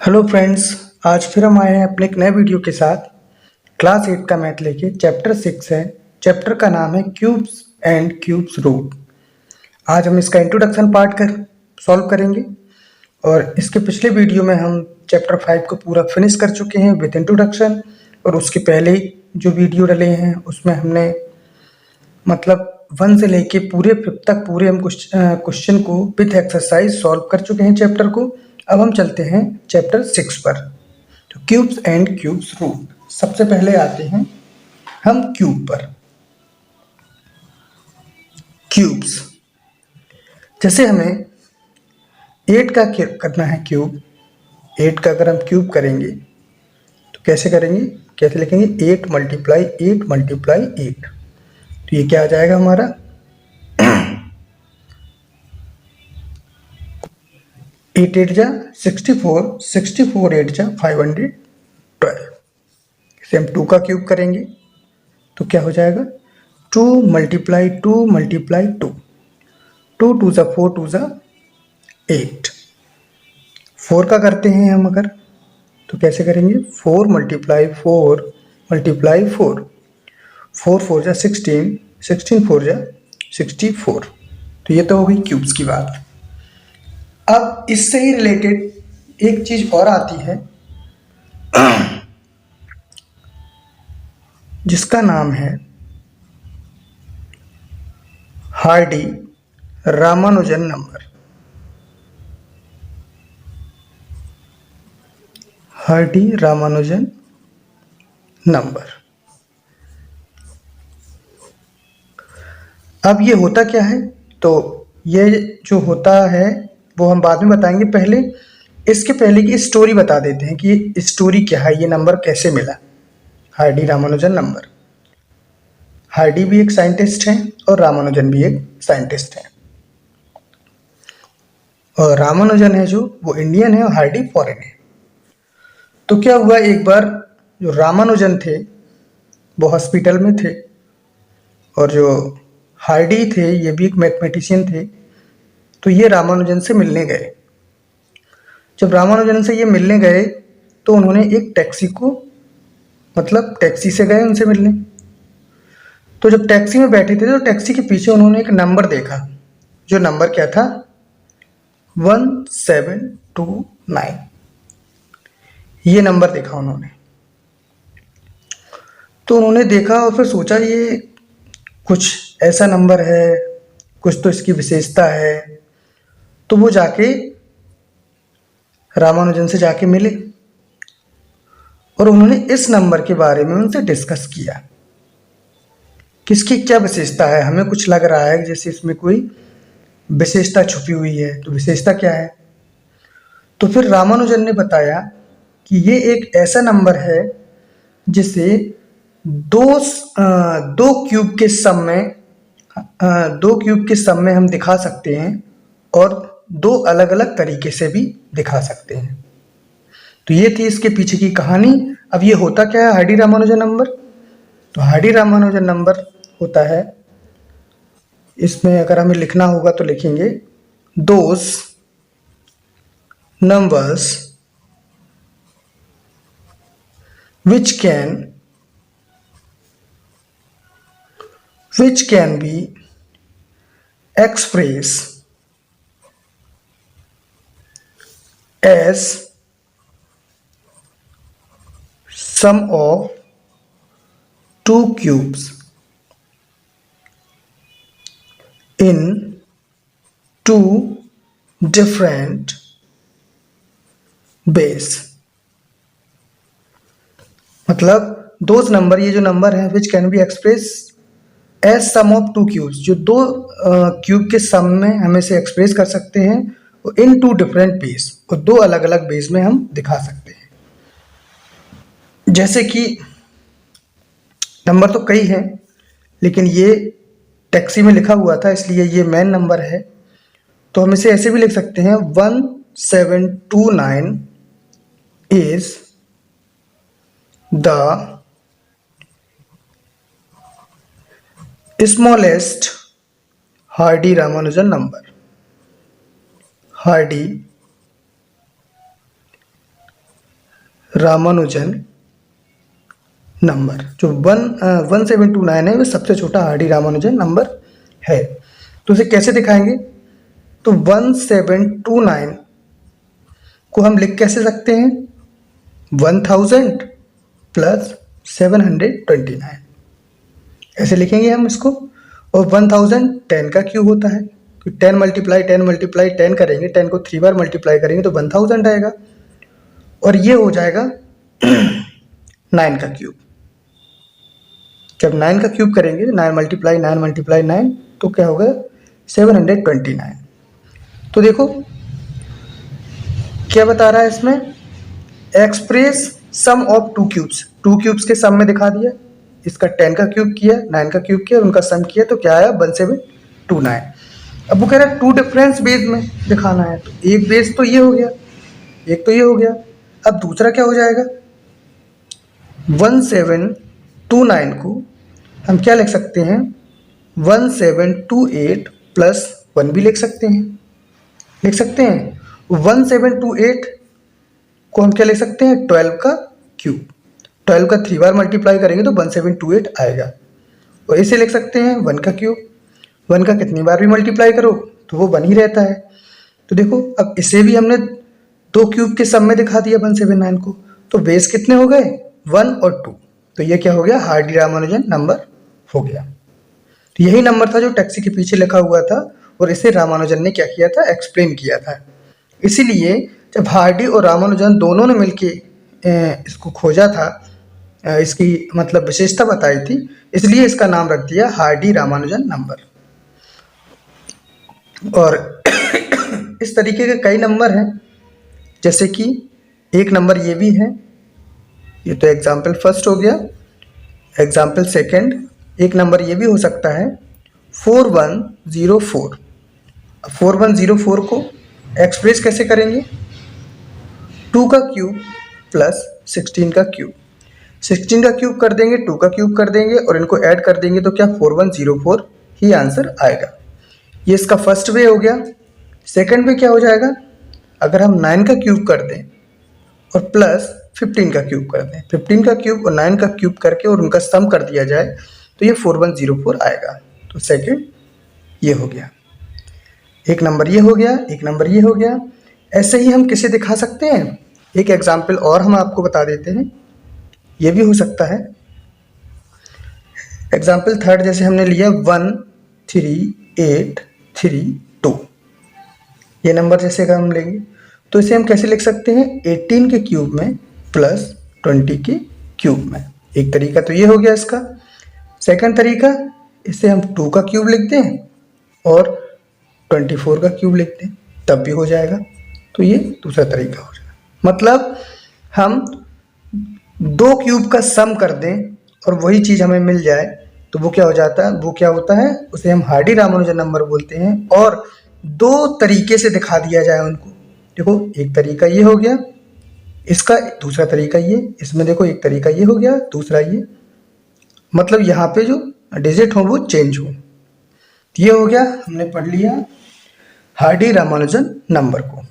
Hello friends. आज फिर हम आए हैं अपने एक नए वीडियो के साथ। क्लास 8 का मैथ लेके चैप्टर 6 है। चैप्टर का नाम है क्यूब्स एंड क्यूब्स रूट। आज हम इसका इंट्रोडक्शन पार्ट कर सॉल्व करेंगे और इसके पिछले वीडियो में हम चैप्टर 5 को पूरा फिनिश कर चुके हैं विद इंट्रोडक्शन। और उसके पहले जो वीडियो डले हैं उसमें हमने मतलब 1 से लेके पूरे 5 तक पूरे हम क्वेश्चन को विथ एक्सरसाइज सॉल्व कर चुके हैं चैप्टर को। अब हम चलते हैं चैप्टर 6 पर। तो क्यूब्स एंड क्यूब्स रूट। सबसे पहले आते हैं हम क्यूब पर। क्यूब्स जैसे हमें 8 का करना है क्यूब। 8 का अगर हम क्यूब करेंगे तो कैसे करेंगे, कैसे लिखेंगे 8 मल्टीप्लाई 8 मल्टीप्लाई 8। तो ये क्या आ जाएगा हमारा 8 8 जा 64, 64 8 जा 512। इसे हम 2 का क्यूब करेंगे तो क्या हो जाएगा 2 मल्टीप्लाई 2 मल्टीप्लाई 2। 2 2 जा 4, 2 जा 8। 4 का करते हैं हम अगर तो कैसे करेंगे 4 मल्टीप्लाई 4 मल्टीप्लाई 4। 4 4 जा 16, 16 4 जा 64। तो ये तो हो गई क्यूब्स की बात। अब इससे ही रिलेटेड एक चीज और आती है जिसका नाम है Hardy Ramanujan number. Hardy Ramanujan number. अब ये होता क्या है, तो ये जो होता है वो हम बाद में बताएंगे। पहले इसके पहले की स्टोरी बता देते हैं कि ये स्टोरी क्या है, ये नंबर कैसे मिला। Hardy Ramanujan number. हार्डी भी एक साइंटिस्ट हैं और रामानुजन भी एक साइंटिस्ट हैं। और रामानुजन है जो वो इंडियन है और हार्डी फॉरेन है। तो क्या हुआ, एक बार जो रामानुजन थे वो हॉस्पिटल में थे और जो हार्डी थे ये भी एक मैथमेटिशियन थे। तो ये रामानुजन से मिलने गए। जब रामानुजन से ये मिलने गए तो उन्होंने एक टैक्सी को मतलब टैक्सी से गए उनसे मिलने। तो जब टैक्सी में बैठे थे तो टैक्सी के पीछे उन्होंने एक नंबर देखा। जो नंबर क्या था 1729। ये नंबर देखा उन्होंने। तो उन्होंने देखा और फिर सोचा ये कुछ ऐसा नंबर है, कुछ तो इसकी विशेषता है। तो वो जाके रामानुजन से जाके मिले और उन्होंने इस नंबर के बारे में उनसे डिस्कस किया किसकी क्या विशेषता है। हमें कुछ लग रहा है जैसे इसमें कोई विशेषता छुपी हुई है, तो विशेषता क्या है। तो फिर रामानुजन ने बताया कि ये एक ऐसा नंबर है जिसे दो क्यूब के सम में हम दिखा सकते हैं और दो अलग अलग तरीके से भी दिखा सकते हैं। तो ये थी इसके पीछे की कहानी। अब ये होता क्या है हार्डी रामानुजन नंबर। तो हार्डी रामानुजन नंबर होता है, इसमें अगर हमें लिखना होगा तो लिखेंगे those numbers which can be expressed as sum of two cubes in two different base। मतलब दोज नंबर, ये जो नंबर है which can be express as sum of two cubes, जो दो क्यूब के सम में हम इसे एक्सप्रेस कर सकते हैं इन टू डिफरेंट बेस, और दो अलग अलग बेस में हम दिखा सकते हैं। जैसे कि नंबर तो कई हैं लेकिन ये टैक्सी में लिखा हुआ था इसलिए ये मेन नंबर है। तो हम इसे ऐसे भी लिख सकते हैं 1729 is the smallest Hardy Ramanujan number। Hardy Ramanujan number. जो 1729 है वो सबसे छोटा हार्डी रामानुजन नंबर है। तो उसे कैसे दिखाएंगे? तो 1729 को हम लिख कैसे सकते हैं? 1000 प्लस 729 ऐसे लिखेंगे हम इसको। और 1000 10 का क्यूब होता है, 10 मल्टीप्लाई 10 मल्टीप्लाई 10 करेंगे, 10 को 3 बार मल्टीप्लाई करेंगे तो 1000 आएगा। और ये हो जाएगा 9 का क्यूब। जब 9 का क्यूब करेंगे 9 मल्टीप्लाई 9 मल्टीप्लाई 9 तो क्या होगा? 729। तो देखो क्या बता रहा है इसमें? Express sum of two cubes. Two cubes के सम में दिखा दिया। इसका 10 का क्यूब किया, 9 का क्यूब किया और उनका सम किया तो क्या आया? 1729। अब वो कह रहा है टू डिफरेंस बेस में दिखाना है। तो एक बेस तो ये हो गया, एक तो ये हो गया। अब दूसरा क्या हो जाएगा? 1729 को हम क्या लिख सकते हैं? 1728 प्लस 1 भी लिख सकते हैं। लिख सकते हैं 1728 को हम क्या लिख सकते हैं? 12 का क्यूब। 12 का 3 बार मल्टीप्लाई करेंगे तो 1728 आएगा। और इसे लिख सकते हैं 1 का क्यूब। 1 का कितनी बार भी मल्टीप्लाई करो तो वो 1 ही रहता है। तो देखो अब इसे भी हमने दो क्यूब के सम में दिखा दिया 179 को। तो बेस कितने हो गए? 1 और 2। तो ये क्या हो गया? हार्डी रामानुजन नंबर हो गया। तो यही नंबर था जो टैक्सी के पीछे लिखा हुआ था और इसे रामानुजन ने क्या किया था? एक्सप्लेन किया था। इसीलिए जब हार्डी और रामानुजन दोनों ने मिलके इसको खोजा था, इसकी मतलब विशेषता बताई थी, इसलिए इसका नाम रख दिया हार्डी रामानुजन नंबर। और इस तरीके के कई नंबर हैं, जैसे कि एक नंबर ये भी है। ये तो एग्जाम्पल फर्स्ट हो गया। एग्जाम्पल सेकंड, एक नंबर ये भी हो सकता है 4104। 4104 को एक्सप्रेस कैसे करेंगे? 2 का क्यूब प्लस 16 का क्यूब। 16 का क्यूब कर देंगे, 2 का क्यूब कर देंगे और इनको ऐड कर देंगे तो क्या 4104 ही आंसर आएगा। ये इसका फर्स्ट वे हो गया। सेकंड वे क्या हो जाएगा? अगर हम 9 का क्यूब कर दें और प्लस 15 का क्यूब कर दें, 15 का क्यूब और 9 का क्यूब करके और उनका सम कर दिया जाए तो ये 4104 आएगा। तो सेकंड ये हो गया। एक नंबर ये हो गया, एक नंबर ये हो गया। ऐसे ही हम किसे दिखा सकते हैं? एक एग्जाम्पल और हम आपको बता देते हैं। ये भी हो सकता है एग्जाम्पल थर्ड, जैसे हमने लिया 13832। ये नंबर जैसे अगर हम लेंगे तो इसे हम कैसे लिख सकते हैं? 18 के क्यूब में प्लस 20 के क्यूब में। एक तरीका तो ये हो गया इसका। सेकंड तरीका, इसे हम 2 का क्यूब लिख दें और 24 का क्यूब लिख दें, तब भी हो जाएगा। तो ये दूसरा तरीका हो जाएगा। मतलब हम 2 क्यूब का सम कर दें और वही चीज़ हमें मिल जाए तो वो क्या हो जाता है? वो क्या होता है? उसे हम हार्डी रामानुजन नंबर बोलते हैं। और 2 तरीके से दिखा दिया जाए उनको। देखो एक तरीका ये हो गया, इसका दूसरा तरीका ये, इसमें देखो एक तरीका ये हो गया, दूसरा ये। मतलब यहाँ पे जो डिजिट हो वो चेंज हो। ये हो गया, हमने पढ़ लिया हार्डी रामानुजन नंबर को।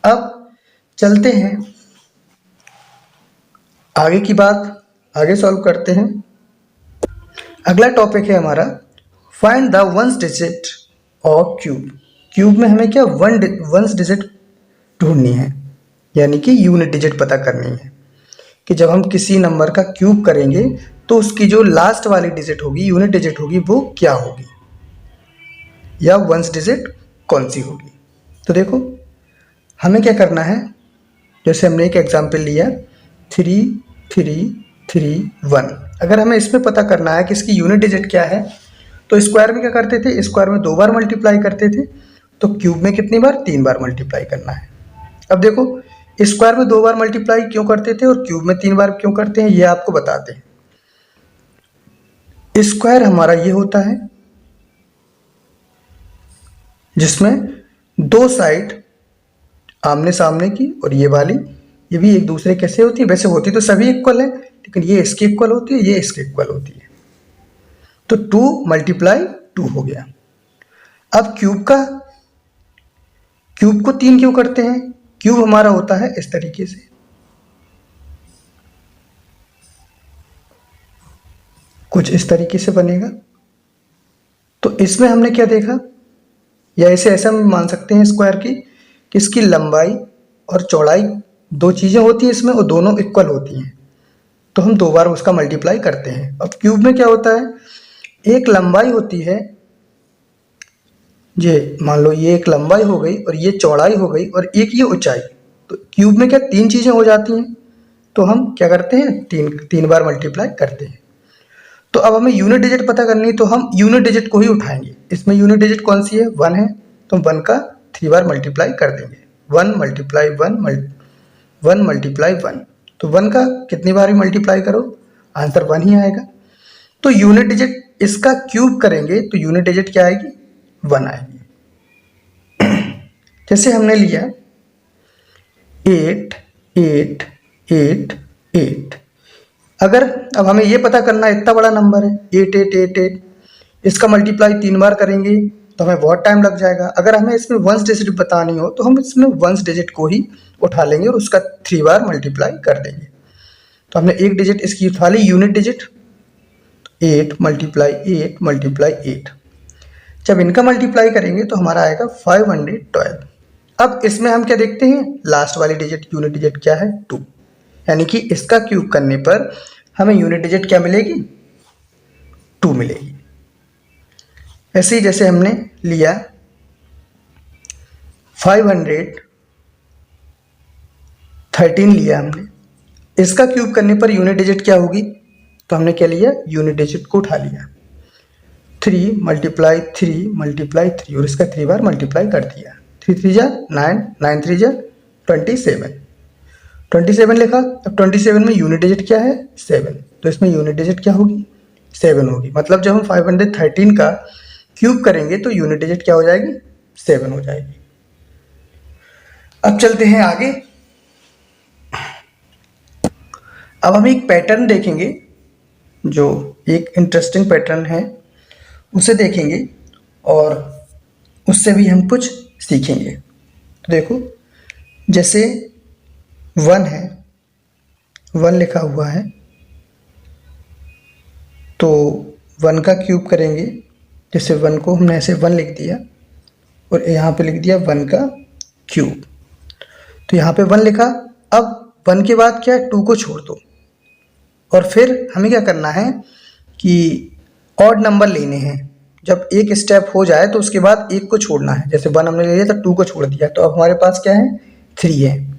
अब चलते हैं आगे की बात, आगे सॉल्व करते हैं। अगला टॉपिक है हमारा find the ones digit of cube. Cube में हमें क्या वंस डिजिट ढूंढनी है, यानी कि यूनिट डिजिट पता करनी है कि जब हम किसी नंबर का क्यूब करेंगे तो उसकी जो लास्ट वाली डिजिट होगी, यूनिट डिजिट होगी, वो क्या होगी या वंस डिजिट कौन सी होगी। तो देखो हमें क्या करना है, जैसे हमने एक एग्जाम्पल लिया 3331। अगर हमें इसमें पता करना है कि इसकी यूनिट डिजिट क्या है तो स्क्वायर में क्या करते थे? स्क्वायर में 2 बार मल्टीप्लाई करते थे। तो क्यूब में कितनी बार? 3 बार मल्टीप्लाई करना है। अब देखो स्क्वायर में 2 बार मल्टीप्लाई क्यों करते थे और क्यूब में 3 बार क्यों करते हैं, ये आपको बताते हैं। स्क्वायर हमारा ये होता है जिसमें 2 साइड आमने सामने की और ये वाली, ये भी एक दूसरे कैसे होती है? वैसे होती तो सभी इक्वल है, लेकिन ये इसकी इक्वल होती है, ये इसकी इक्वल होती है। तो 2 मल्टीप्लाई 2 हो गया। अब क्यूब को 3 क्यों करते हैं? क्यूब हमारा होता है इस तरीके से, कुछ इस तरीके से बनेगा। तो इसमें हमने क्या देखा, या इसे ऐसा हम मान सकते हैं स्क्वायर की कि इसकी लंबाई और चौड़ाई दो चीज़ें होती हैं इसमें, और दोनों इक्वल होती हैं, तो हम दो बार उसका मल्टीप्लाई करते हैं। अब क्यूब में क्या होता है, एक लंबाई होती है, ये मान लो ये एक लंबाई हो गई और ये चौड़ाई हो गई और एक ये ऊंचाई। तो क्यूब में क्या तीन चीज़ें हो जाती हैं, तो हम क्या करते हैं, तीन बार मल्टीप्लाई करते हैं। तो अब हमें यूनिट डिजिट पता करनी है, तो हम यूनिट डिजिट को ही उठाएंगे। इसमें यूनिट डिजिट कौन सी है, 1 है, तो 1 का 3 बार मल्टीप्लाई कर देंगे। 1 मल्टीप्लाई 1 मल्टीप्लाई 1, तो 1 का कितनी बार भी मल्टीप्लाई करो आंसर 1 ही आएगा। तो यूनिट डिजिट इसका क्यूब करेंगे तो यूनिट डिजिट क्या आएगी, 1 आएगी। जैसे हमने लिया 8 8 8 8, अगर अब हमें ये पता करना है, इतना बड़ा नंबर है 8 8 8 8, इसका मल्टीप्लाई 3 बार करेंगे तो हमें बहुत टाइम लग जाएगा। अगर हमें इसमें वंस डिजिट बतानी हो तो हम इसमें वंस डिजिट को ही उठा लेंगे और उसका 3 बार मल्टीप्लाई कर देंगे। तो हमने एक डिजिट इसकी उठा ली यूनिट डिजिट, 8 मल्टीप्लाई 8 मल्टीप्लाई 8। जब इनका मल्टीप्लाई करेंगे तो हमारा आएगा 512। अब इसमें हम क्या देखते हैं, लास्ट वाली डिजिट यूनिट डिजिट क्या है, 2, यानी कि इसका क्यूब करने पर हमें यूनिट डिजिट क्या मिलेगी, 2 मिलेगी। ऐसे ही जैसे हमने लिया 513 लिया हमने, इसका क्यूब करने पर यूनिट डिजिट क्या होगी, तो हमने क्या लिया, यूनिट डिजिट को उठा लिया, 3 मल्टीप्लाई 3 मल्टीप्लाई 3, और इसका 3 बार मल्टीप्लाई कर दिया। 3 3 जा 9, 9 3 जा 27, 27 लिखा। अब 27 में यूनिट डिजिट क्या है, 7, तो इसमें यूनिट डिजिट क्या होगी, 7 होगी। मतलब जब हम 513 का क्यूब करेंगे तो यूनिट डिजिट क्या हो जाएगी, 7 हो जाएगी। अब चलते हैं आगे। अब हम एक पैटर्न देखेंगे, जो एक इंटरेस्टिंग पैटर्न है, उसे देखेंगे और उससे भी हम कुछ सीखेंगे। तो देखो, जैसे 1 है, 1 लिखा हुआ है, तो 1 का क्यूब करेंगे। जैसे 1 को हमने ऐसे 1 लिख दिया और यहाँ पे लिख दिया 1 का क्यूब, तो यहाँ पे 1 लिखा। अब 1 के बाद क्या है, 2 को छोड़ दो, और फिर हमें क्या करना है कि ऑड नंबर लेने हैं। जब एक स्टेप हो जाए तो उसके बाद एक को छोड़ना है। जैसे 1 हमने ले लिया तो 2 को छोड़ दिया, तो अब हमारे पास क्या है, 3 है,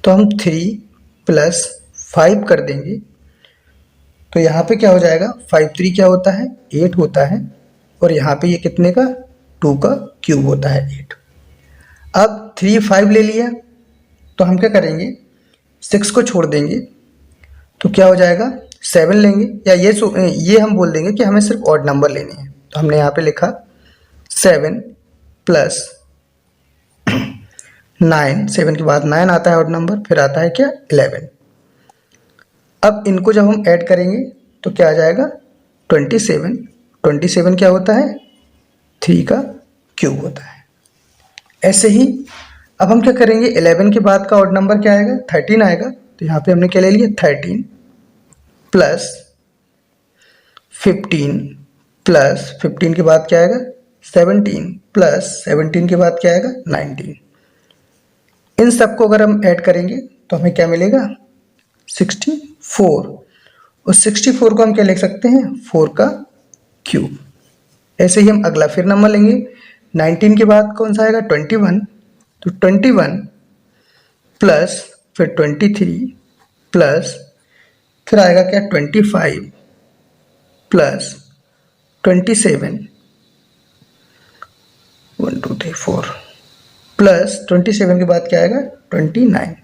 तो हम 3 + 5 कर देंगे। तो यहाँ पे क्या हो जाएगा, 5 3 क्या होता है, 8 होता है, और यहाँ पे ये कितने का, 2 का क्यूब होता है 8। अब 3 5 ले लिया, तो हम क्या करेंगे, 6 को छोड़ देंगे, तो क्या हो जाएगा, 7 लेंगे, या ये हम बोल देंगे कि हमें सिर्फ ऑड नंबर लेने हैं। तो हमने यहाँ पे लिखा 7 + 9, 7 के बाद 9 आता है ऑड नंबर, फिर आता है क्या, 11। अब इनको जब हम ऐड करेंगे तो क्या आ जाएगा, 27। 27 क्या होता है, 3 का क्यूब होता है। ऐसे ही अब हम क्या करेंगे, 11 के बाद का ऑड नंबर क्या आएगा, 13 आएगा। तो यहाँ पे हमने क्या ले लिया, 13 + 15 + 15 के बाद क्या आएगा, 17 + 17 के बाद क्या आएगा, 19। इन सबको अगर हम ऐड करेंगे तो हमें क्या मिलेगा, 64। उस 64 को हम क्या लिख सकते हैं, 4 का क्यूब। ऐसे ही हम अगला फिर नंबर लेंगे, 19 के बाद कौन सा आएगा, 21, तो 21 + फिर 23 + फिर आएगा क्या, 25 + 27, 1 2 3 4 + 27 के बाद क्या आएगा, 29।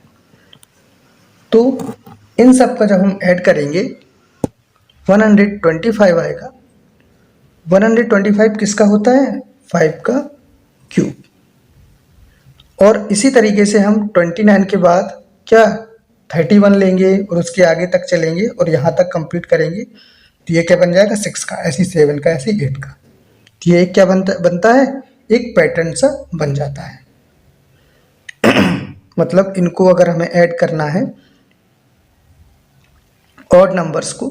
तो इन सब का जब हम ऐड करेंगे 125 आएगा। 125 किसका होता है, 5 का क्यूब। और इसी तरीके से हम 29 के बाद क्या, 31 लेंगे और उसके आगे तक चलेंगे और यहाँ तक कंप्लीट करेंगे, तो ये क्या बन जाएगा, 6 का, ऐसे 7 का, ऐसे 8 का। तो ये क्या बनता है, एक पैटर्न सा बन जाता है। मतलब इनको अगर हमें ऐड करना है ऑड नंबर्स को,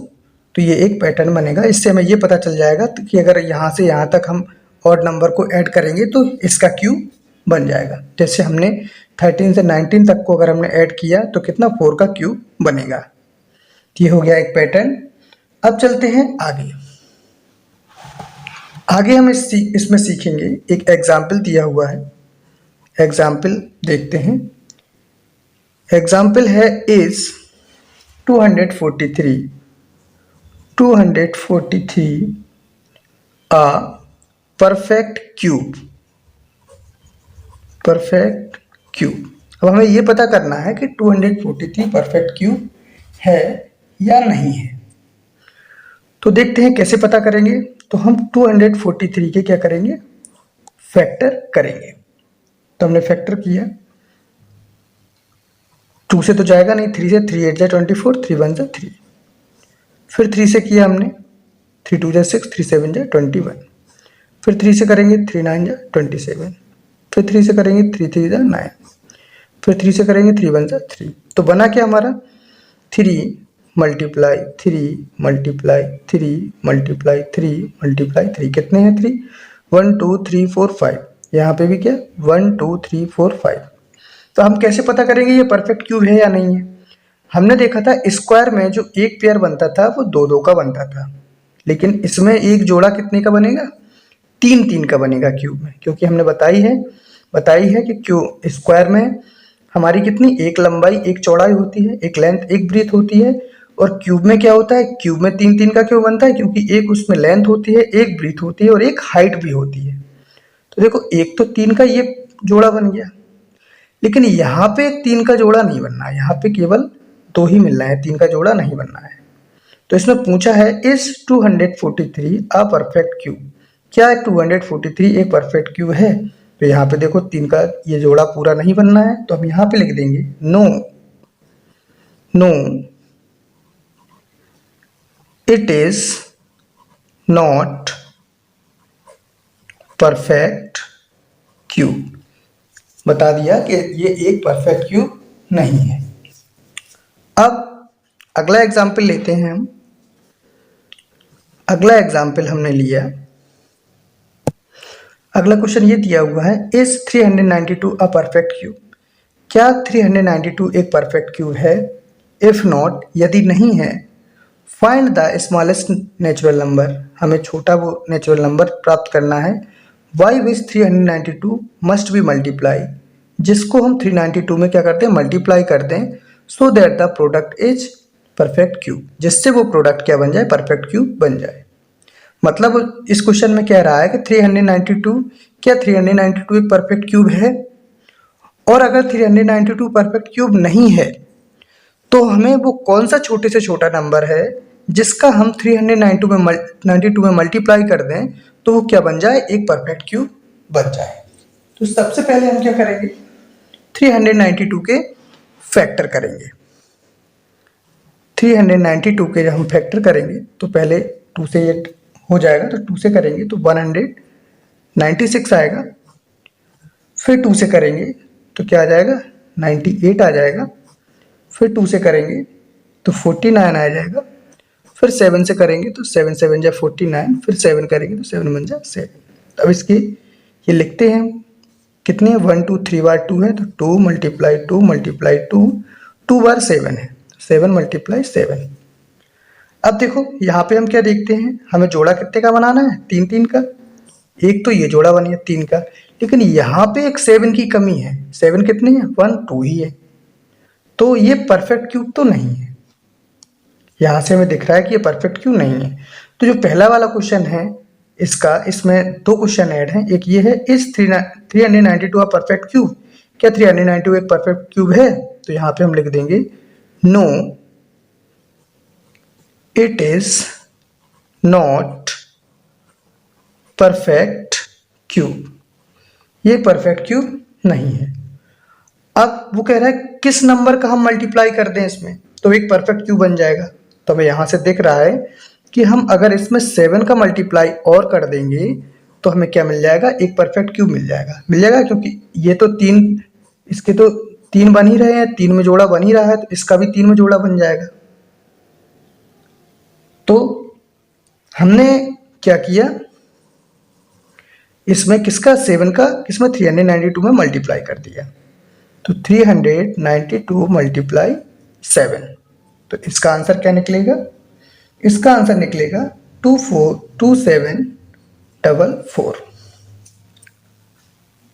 तो ये एक पैटर्न बनेगा। इससे हमें ये पता चल जाएगा कि अगर यहाँ से यहाँ तक हम ऑड नंबर को ऐड करेंगे तो इसका क्यूब बन जाएगा। जैसे हमने 13 से 19 तक को अगर हमने ऐड किया तो कितना 4 का क्यूब बनेगा। ये हो गया एक पैटर्न। अब चलते हैं आगे। आगे हम इसमें सीखेंगे, एक एग्जाम्पल दिया हुआ है, एग्जाम्पल देखते हैं। एग्जाम्पल है is 243 a perfect cube. Perfect cube. अब हमें ये पता करना है कि 243 परफेक्ट क्यूब है या नहीं है। तो देखते हैं कैसे पता करेंगे। तो हम 243 के क्या करेंगे, फैक्टर करेंगे। तो हमने फैक्टर किया, 2 से तो जाएगा नहीं, 3 से, 3 8 जा 24, 3 1 जा 3। फिर 3 से किया हमने, 3 2 जा 6, 3 7 जा 21। फिर 3 से करेंगे, 3 9 जा 27। फिर 3 से करेंगे, 3 3 जा 9। फिर 3 से करेंगे, 3 1 जा 3। तो बना क्या हमारा, 3 मल्टीप्लाई 3 मल्टीप्लाई 3 मल्टीप्लाई 3 मल्टीप्लाई 3। कितने हैं 3, 1 2 3 4 5। यहाँ पे भी क्या 1 2 3 4 5। तो हम कैसे पता करेंगे ये परफेक्ट क्यूब है या नहीं है। हमने देखा था स्क्वायर में जो एक पेयर बनता था वो 2 2 का बनता था, लेकिन इसमें एक जोड़ा कितने का बनेगा, 3 3 का बनेगा क्यूब में। क्योंकि हमने बताई है कि क्यों स्क्वायर में हमारी कितनी, एक लंबाई एक चौड़ाई होती है, एक लेंथ एक ब्रीथ होती है। और क्यूब में क्या होता है, क्यूब में 3 3 का क्यों बनता है, क्योंकि एक उसमें लेंथ होती है, एक ब्रीथ होती है और एक हाइट भी होती है। तो देखो एक तो 3 का ये जोड़ा बन गया, लेकिन यहाँ पे 3 का जोड़ा नहीं बनना है, यहाँ पे केवल 2 ही मिलना है, 3 का जोड़ा नहीं बनना है। तो इसमें पूछा है इज 243 अ परफेक्ट क्यूब। क्या 243 एक परफेक्ट क्यूब है। तो यहाँ पे देखो 3 का ये जोड़ा पूरा नहीं बनना है, तो हम यहाँ पे लिख देंगे no it is not perfect cube. बता दिया कि ये एक परफेक्ट क्यूब नहीं है। अब अगला एग्जाम्पल लेते हैं हम। अगला एग्जाम्पल हमने लिया, अगला क्वेश्चन ये दिया हुआ है इज 392 अ परफेक्ट क्यूब। क्या 392 एक परफेक्ट क्यूब है। इफ नॉट, यदि नहीं है, find the smallest natural number. हमें छोटा वो नेचुरल नंबर प्राप्त करना है। By which 392 must be multiply, जिसको हम 392 में क्या करते हैं, मल्टीप्लाई कर दें, so that the product is perfect cube, जिससे वो प्रोडक्ट क्या बन जाए, परफेक्ट क्यूब बन जाए। मतलब इस क्वेश्चन में कह रहा है कि 392, क्या 392 एक परफेक्ट क्यूब है। और अगर 392 परफेक्ट क्यूब नहीं है तो हमें वो कौन सा छोटे से छोटा नंबर है जिसका हम 392 में मल्टीप्लाई कर दें तो वो क्या बन जाए, एक परफेक्ट क्यूब बन जाए। तो सबसे पहले हम क्या करेंगे, 392 के फैक्टर करेंगे। 392 के जब हम फैक्टर करेंगे तो पहले 2 से ये हो जाएगा, तो 2 से करेंगे तो 196 आएगा। फिर 2 से करेंगे तो क्या आ जाएगा, 98 आ जाएगा। फिर 2 से करेंगे तो 49 आ जाएगा। फिर 7 से करेंगे तो 7 7 जा 49। फिर 7 करेंगे तो 7 1 जा 7। अब इसके ये लिखते हैं कितने, 1 2 3 बार 2 है तो 2 मल्टीप्लाई 2 मल्टीप्लाई 2, 2 बार 7 है, 7 मल्टीप्लाई 7। अब देखो यहाँ पे हम क्या देखते हैं, हमें जोड़ा कितने का बनाना है, 3 3 का। एक तो ये जोड़ा बन गया 3 का, लेकिन यहाँ पे एक 7 की कमी है। 7 कितने हैं, 1 2 ही है, तो ये परफेक्ट क्यूब तो नहीं है। यहाँ से हमें दिख रहा है कि ये परफेक्ट क्यूब नहीं है। तो जो पहला वाला क्वेश्चन है इसका, इसमें 2 क्वेश्चन ऐड हैं। एक ये है इज 392 अ परफेक्ट क्यूब, क्या 392 एक परफेक्ट क्यूब है। तो यहाँ पे हम लिख देंगे no it is not perfect cube, ये परफेक्ट क्यूब नहीं है। अब वो कह रहा है किस नंबर का हम मल्टीप्लाई कर दें इसमें तो एक परफेक्ट क्यूब बन जाएगा। तो हमें यहाँ से दिख रहा है कि हम अगर इसमें 7 का मल्टीप्लाई और कर देंगे तो हमें क्या मिल जाएगा, एक परफेक्ट क्यूब मिल जाएगा, क्योंकि ये तो 3, इसके तो 3 बन ही रहे हैं, 3 में जोड़ा बन ही रहा है, तो इसका भी 3 में जोड़ा बन जाएगा। तो हमने क्या किया, इसमें किसका 7 का किसमें 392 में मल्टीप्लाई कर दिया, तो 392 मल्टीप्लाई 7, तो इसका आंसर क्या निकलेगा, इसका आंसर निकलेगा 2744।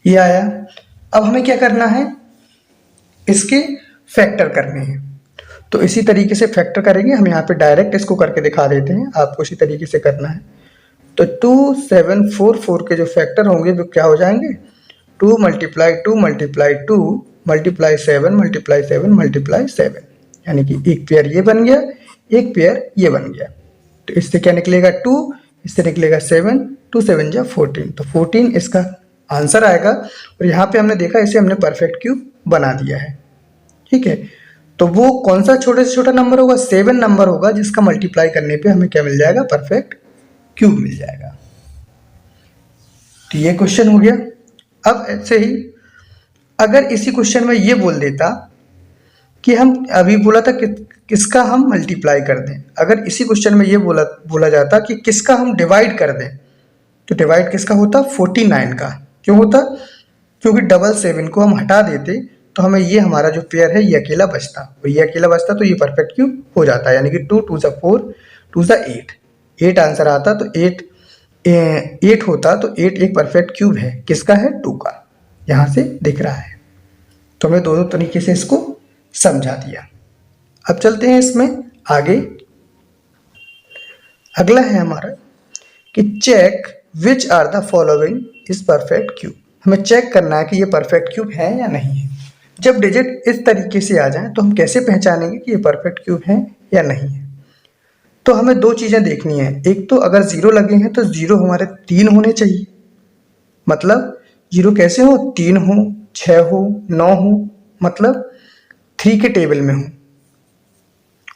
ये आया। अब हमें क्या करना है, इसके फैक्टर करने हैं, तो इसी तरीके से फैक्टर करेंगे। हम यहाँ पे डायरेक्ट इसको करके दिखा देते हैं, आपको इसी तरीके से करना है। तो 2744 के जो फैक्टर होंगे वो क्या हो जाएंगे, 2 multiply 2 multiply 2 multiply 7 multiply 7 multiply 7, यानी कि एक पेयर ये बन गया, एक पेयर ये बन गया। तो इससे क्या निकलेगा 2, इससे निकलेगा 7, 2 7 जा 14, तो 14 इसका आंसर आएगा। और यहाँ पे हमने देखा इसे हमने परफेक्ट क्यूब बना दिया है। ठीक है, तो वो कौन सा छोटे से छोटा नंबर होगा, 7 नंबर होगा, जिसका मल्टीप्लाई करने पे हमें क्या मिल जाएगा, परफेक्ट क्यूब मिल जाएगा। तो ये क्वेश्चन हो गया। अब ऐसे ही अगर इसी क्वेश्चन में ये बोल देता कि हम अभी बोला था कि किसका हम मल्टीप्लाई कर दें, अगर इसी क्वेश्चन में ये बोला जाता कि किसका हम डिवाइड कर दें, तो डिवाइड किसका होता, 49 का। क्यों होता, क्योंकि 7 को हम हटा देते तो हमें ये हमारा जो पेयर है ये अकेला बचता, और ये अकेला बचता तो ये परफेक्ट क्यूब हो जाता, यानी कि 2 2 जा 4 2 जा 8 आंसर आता। तो 8 होता, तो 8 एक परफेक्ट क्यूब है, किसका है, 2 का, यहाँ से दिख रहा है। तो हमने दोनों तरीके से इसको समझा दिया। अब चलते हैं इसमें आगे। अगला है हमारा कि check which are the following is perfect cube. हमें चेक करना है कि ये परफेक्ट क्यूब है या नहीं है। जब डिजिट इस तरीके से आ जाए तो हम कैसे पहचानेंगे कि ये परफेक्ट क्यूब है या नहीं है। तो हमें दो चीज़ें देखनी है, एक तो अगर 0 लगे हैं तो 0 हमारे 3 होने चाहिए, मतलब 0 कैसे हो, 3 हो, 6 हो, 9 हो, मतलब 3 के टेबल में हो,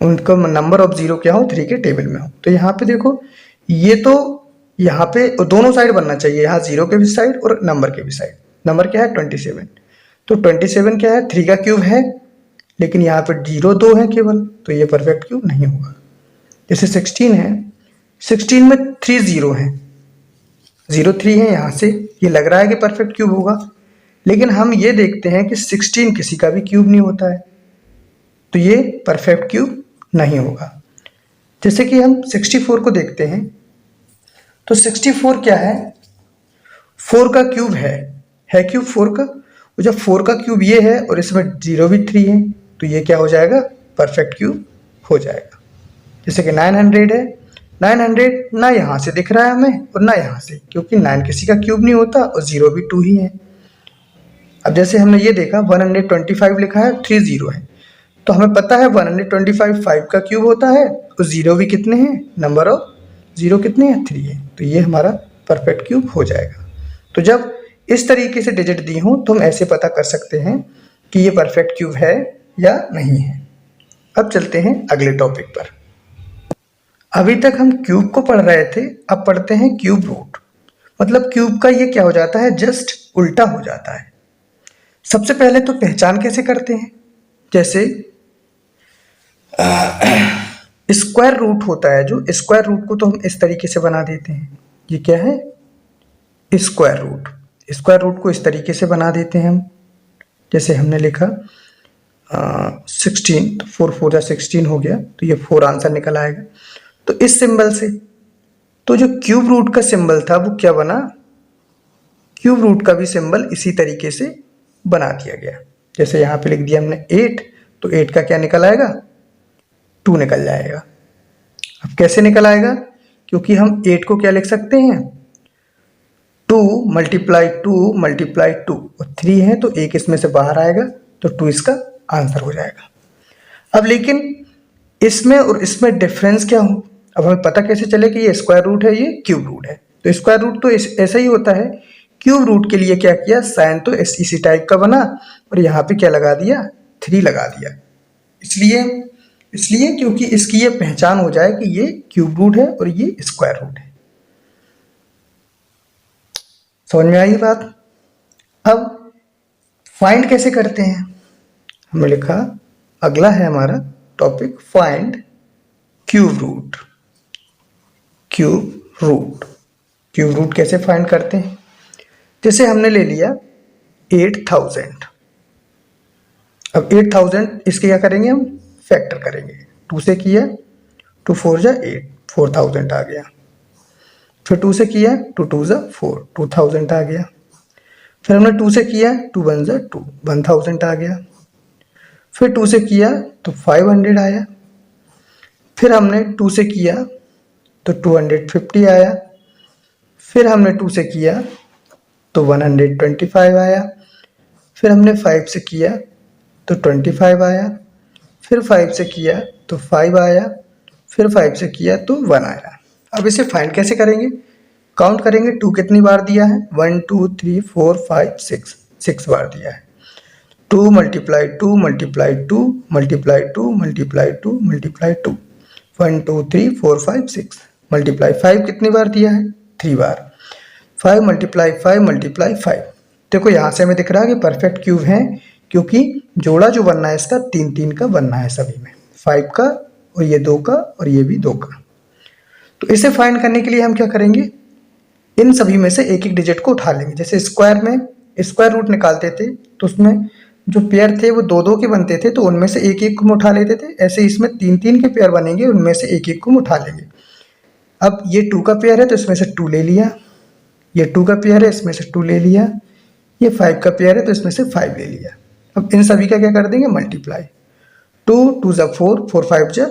उनका नंबर ऑफ 0 क्या हो, 3 के टेबल में हो। तो यहाँ पे देखो, ये तो यहाँ पे दोनों साइड बनना चाहिए, यहाँ 0 के भी साइड और नंबर के भी साइड। नंबर क्या है, 27, तो 27 क्या है, 3 का क्यूब है, लेकिन यहाँ पे 0 2 है केवल, तो ये परफेक्ट क्यूब नहीं होगा। जैसे 16 है, 16 में 3 0 है, 0 3 है, यहाँ से ये लग रहा है कि परफेक्ट क्यूब होगा, लेकिन हम ये देखते हैं कि 16 किसी का भी क्यूब नहीं होता है, तो ये परफेक्ट क्यूब नहीं होगा। जैसे कि हम 64 को देखते हैं, तो 64 क्या है, 4 का क्यूब है क्यूब 4 का, और जब 4 का क्यूब ये है और इसमें 0 भी 3 है, तो ये क्या हो जाएगा, परफेक्ट क्यूब हो जाएगा। जैसे कि 900 है, 900 ना यहाँ से दिख रहा है हमें और ना यहाँ से, क्योंकि 9 किसी का क्यूब नहीं होता और 0 भी 2 ही है। अब जैसे हमने ये देखा 125 लिखा है, 3 0 है, तो हमें पता है 125 5 का क्यूब होता है और 0 भी कितने हैं, नंबर ऑफ 0 कितने हैं, 3 है, तो ये हमारा परफेक्ट क्यूब हो जाएगा। तो जब इस तरीके से डिजिट दी हो तो हम ऐसे पता कर सकते हैं कि ये परफेक्ट क्यूब है या नहीं है। अब चलते हैं अगले टॉपिक पर। अभी तक हम क्यूब को पढ़ रहे थे, अब पढ़ते हैं क्यूब रूट। मतलब क्यूब का ये क्या हो जाता है, जस्ट उल्टा हो जाता है। सबसे पहले तो पहचान कैसे करते हैं, जैसे स्क्वायर रूट होता है, जो स्क्वायर रूट को तो हम इस तरीके से बना देते हैं, ये क्या है, स्क्वायर रूट। स्क्वायर रूट को इस तरीके से बना देते हैं हम, जैसे हमने लिखा 16, तो 4 4 जा 16 हो गया, तो ये 4 आंसर निकल आएगा। तो इस सिंबल से, तो जो क्यूब रूट का सिंबल था वो क्या बना, क्यूब रूट का भी सिंबल इसी तरीके से बना दिया गया। जैसे यहाँ पे लिख दिया हमने 8, तो 8 का क्या निकल आएगा, 2 निकल जाएगा। अब कैसे निकल आएगा, क्योंकि हम 8 को क्या लिख सकते हैं, 2 मल्टीप्लाई 2 मल्टीप्लाई 2, और 3 है तो 1 इसमें से बाहर आएगा, तो 2 इसका आंसर हो जाएगा। अब लेकिन इसमें और इसमें डिफरेंस क्या हो, अब हमें पता कैसे चले कि ये स्क्वायर रूट है, ये क्यूब रूट है। तो स्क्वायर रूट तो ऐसा ही होता है, क्यूब रूट के लिए क्या किया, साइन तो इसी टाइप का बना और यहाँ पे क्या लगा दिया, 3 लगा दिया। इसलिए क्योंकि इसकी ये पहचान हो जाए कि ये क्यूब रूट है और ये स्क्वायर रूट है। समझ में आई बात। अब फाइंड कैसे करते हैं, हमने लिखा अगला है हमारा topic, find cube root. Cube root. Cube root कैसे फाइंड करते हैं? जैसे हमने ले लिया 8000। अब 8000 इसके क्या करेंगे, हम फैक्टर करेंगे। 2 से किया, 2 4 जा 8, 4000 आ गया। फिर 2 से किया, 2 2 जा 4, 2000 आ गया। फिर हमने 2 से किया, 2 1 जा 2, 1000 आ गया। फिर 2 से किया तो 500 आया। फिर हमने 2 से किया तो 250 आया। फिर हमने 2 से किया तो 125 आया। फिर हमने 5 से किया तो 25 आया। फिर 5 से किया तो 5 आया। फिर 5 से किया तो 1 आया। अब इसे फाइंड कैसे करेंगे? काउंट करेंगे 2 कितनी बार दिया है, 1 2 3 4 5 6 बार दिया है। 2 multiply 2 multiply 2 multiply 2 multiply 2 multiply 2, 1 2 3 4 5 6 multiply 5 कितनी बार दिया है, 3 बार। 5 मल्टीप्लाई 5 मल्टीप्लाई 5। देखो यहाँ से हमें दिख रहा है कि परफेक्ट क्यूब है, क्योंकि जोड़ा जो बनना है इसका 3 3 का बनना है सभी में, 5 का और ये 2 का और ये भी 2 का। तो इसे फाइंड करने के लिए हम क्या करेंगे, इन सभी में से एक एक डिजिट को उठा लेंगे। जैसे स्क्वायर में स्क्वायर रूट निकालते थे तो उसमें जो पेयर थे वो 2 2 के बनते थे, तो उनमें से एक एक को हम उठा लेते थे। ऐसे इसमें 3 3 के पेयर बनेंगे, उनमें से एक एक को हम उठा लेंगे। अब ये 2 का पेयर है तो इसमें से 2 ले लिया, ये 2 का पेयर है इसमें से 2 ले लिया, ये 5 का पेयर है तो इसमें से 5 ले लिया। अब इन सभी का क्या कर देंगे, मल्टीप्लाई। 2 2 जा 4, 4 5 जा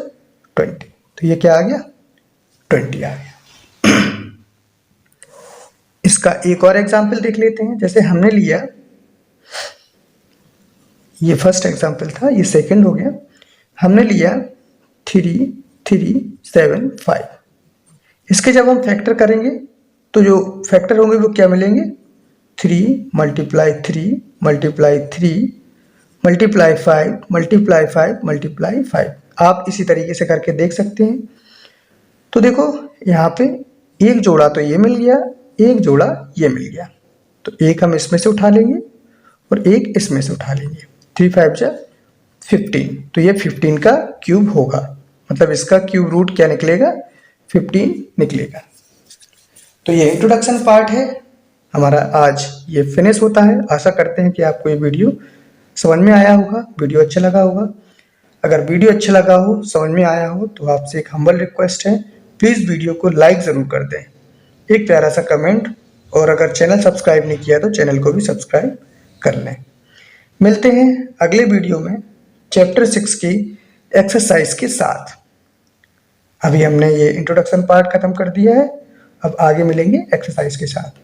20, तो ये क्या आ गया, 20 आ गया। इसका एक और एग्जाम्पल देख लेते हैं। जैसे हमने लिया, ये फर्स्ट एग्जाम्पल था, ये सेकंड हो गया। हमने लिया 3 3 7 5। इसके जब हम फैक्टर करेंगे तो जो फैक्टर होंगे वो क्या मिलेंगे, 3 multiply 3 multiply 3 multiply 5 multiply 5 multiply 5। आप इसी तरीके से करके देख सकते हैं। तो देखो यहाँ पे एक जोड़ा तो ये मिल गया, एक जोड़ा ये मिल गया, तो एक हम इसमें से उठा लेंगे और एक इसमें से उठा लेंगे। 3 5 जा 15, तो ये 15 का क्यूब होगा, मतलब इसका क्यूब रूट क्या निकलेगा, 15 निकलेगा। तो ये इंट्रोडक्शन पार्ट है हमारा, आज ये फिनिश होता है। आशा करते हैं कि आपको ये वीडियो समझ में आया होगा, वीडियो अच्छा लगा होगा। अगर वीडियो अच्छा लगा हो, समझ में आया हो, तो आपसे एक हम्बल रिक्वेस्ट है, प्लीज़ वीडियो को लाइक ज़रूर कर दें, एक प्यारा सा कमेंट, और अगर चैनल सब्सक्राइब नहीं किया तो चैनल को भी सब्सक्राइब कर लें। मिलते हैं अगले वीडियो में चैप्टर 6 की एक्सरसाइज के साथ। अभी हमने ये इंट्रोडक्शन पार्ट खत्म कर दिया है, अब आगे मिलेंगे एक्सरसाइज के साथ।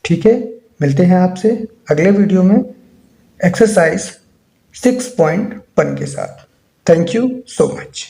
ठीक है, मिलते हैं आपसे अगले वीडियो में एक्सरसाइज 6.1 के साथ। Thank you so much.